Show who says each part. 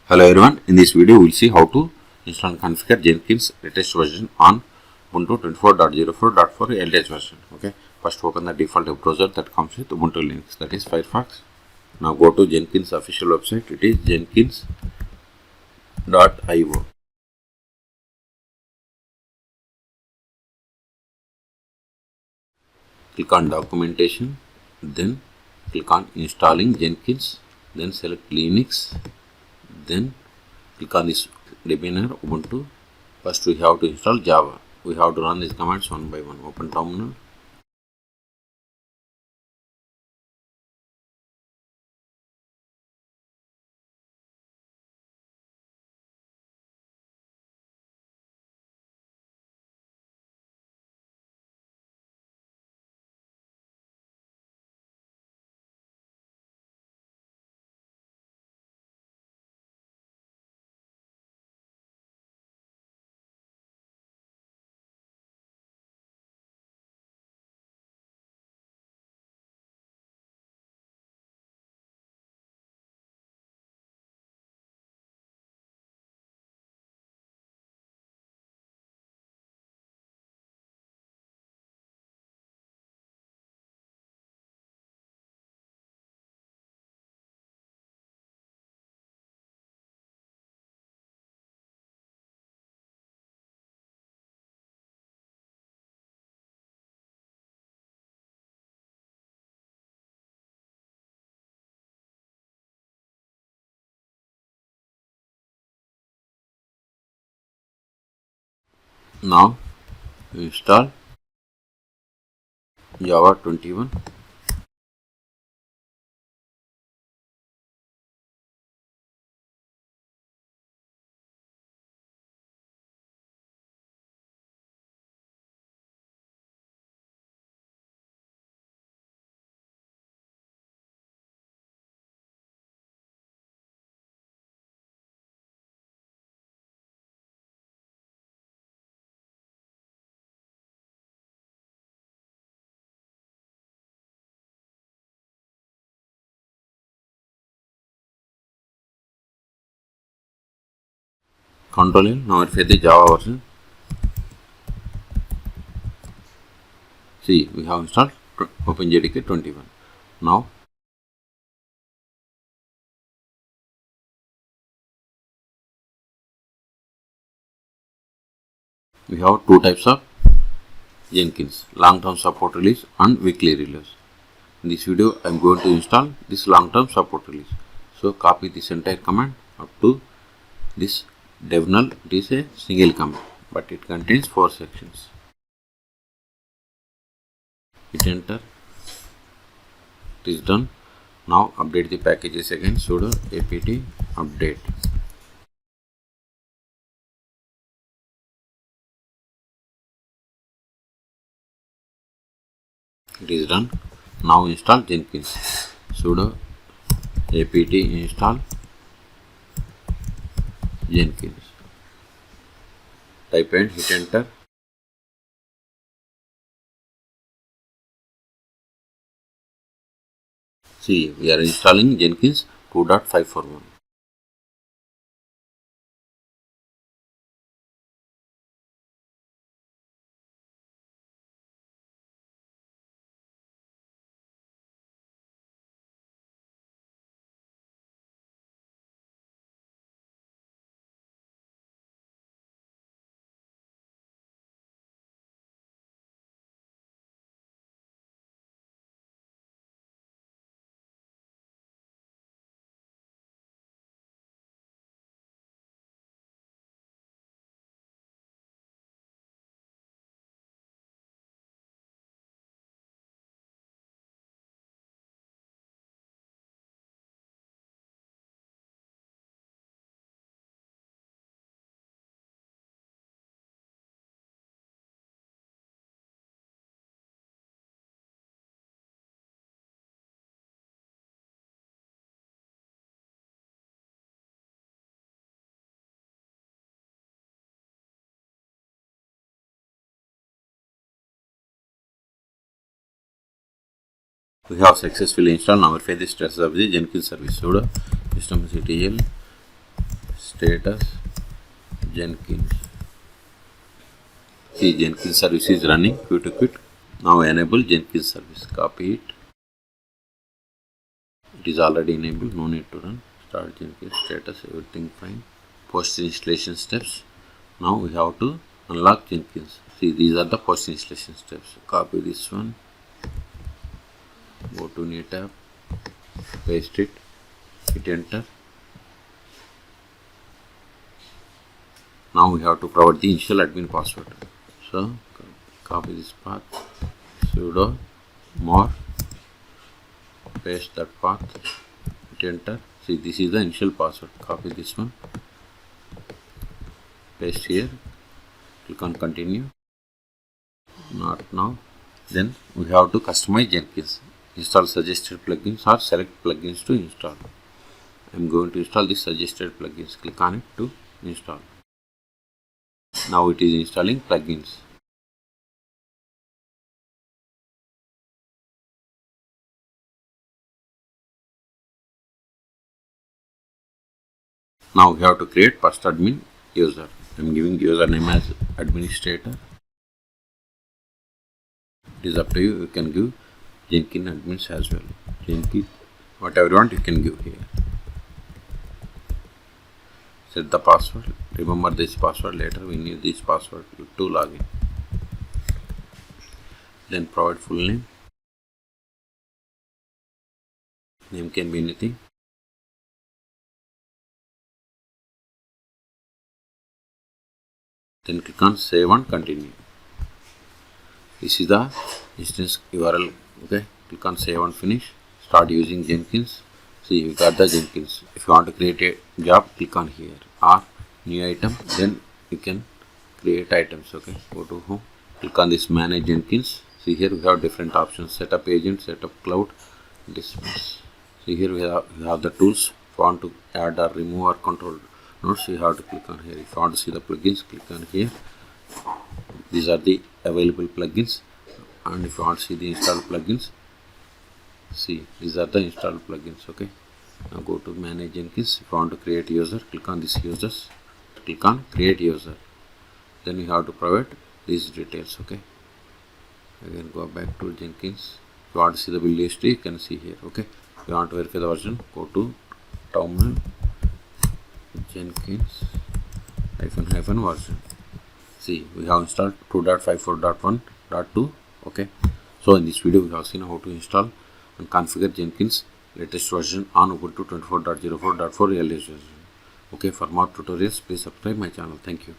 Speaker 1: Hello everyone, in this video we will see how to install and configure Jenkins latest version on Ubuntu 24.04.4 LTS version. Okay, first open the default web browser that comes with Ubuntu Linux, that is Firefox. Now go to Jenkins official website, it is jenkins.io. Click on documentation, then click on installing Jenkins, then select Linux, then click on this Debianer Ubuntu. First we have to install Java. We have to run these commands one by one. Open terminal. Now install Java 21. Control N. Now verify the Java version. See, we have installed OpenJDK 21. Now we have two types of Jenkins, long-term support release and weekly release. In this video I am going to install this long-term support release. So copy this entire command up to this dev null. It is a single command but it contains 4 sections. Hit enter. It is done. Now update the packages again. Sudo apt update. It is done. Now install Jenkins. Sudo apt install Jenkins. Type and hit enter. See, we are installing Jenkins 2.541. We have successfully installed. Now verify the status of the Jenkins service. Sudo systemctl status Jenkins. See, Jenkins service is running. Quit. Now enable Jenkins service. Copy it. It is already enabled. No need to run. Start Jenkins status. Everything fine. Post installation steps. Now we have to unlock Jenkins. See, these are the post installation steps. Copy this one. Go to new tab. Paste it. Hit enter. Now we have to provide the initial admin password. So copy this path, sudo more, paste that path, hit enter. See, this is the initial password. Copy this one, paste here, click on continue. Not now. Then we have to customize Jenkins. Install suggested plugins or select plugins to install. I am going to install this suggested plugins. Click on it to install. Now it is installing plugins. Now we have to create first admin user. I am giving username as administrator. It is up to you. You can give Jenkins admins as well. Jenkins, whatever you want, you can give here. Set the password. Remember this password. Later we need this password to log in. Then provide full name. Name can be anything. Then click on save and continue. This is the instance URL. Okay, click on save and finish. Start using Jenkins. See, we got the Jenkins. If you want to create a job, click on here or new item. Then you can create items. Okay, go to home. Click on this manage Jenkins. See, here we have different options: setup agent, setup cloud, dismiss. See, here we have the tools. If you want to add or remove or control nodes, you have to click on here. If you want to see the plugins, click on here. These are the available plugins, and if you want to see the installed plugins, see, these are the installed plugins. Okay, now go to manage Jenkins. If you want to create user, click on this users, click on create user. Then you have to provide these details. Okay, again go back to Jenkins. If you want to see the build history, you can see here. Okay, if you want to verify the version, go to terminal Jenkins hyphen version. See, we have installed 2.54.1.2. Okay, so in this video we have seen how to install and configure Jenkins latest version on Ubuntu 24.04.4 LTS version. Okay, for more tutorials please subscribe my channel. Thank you.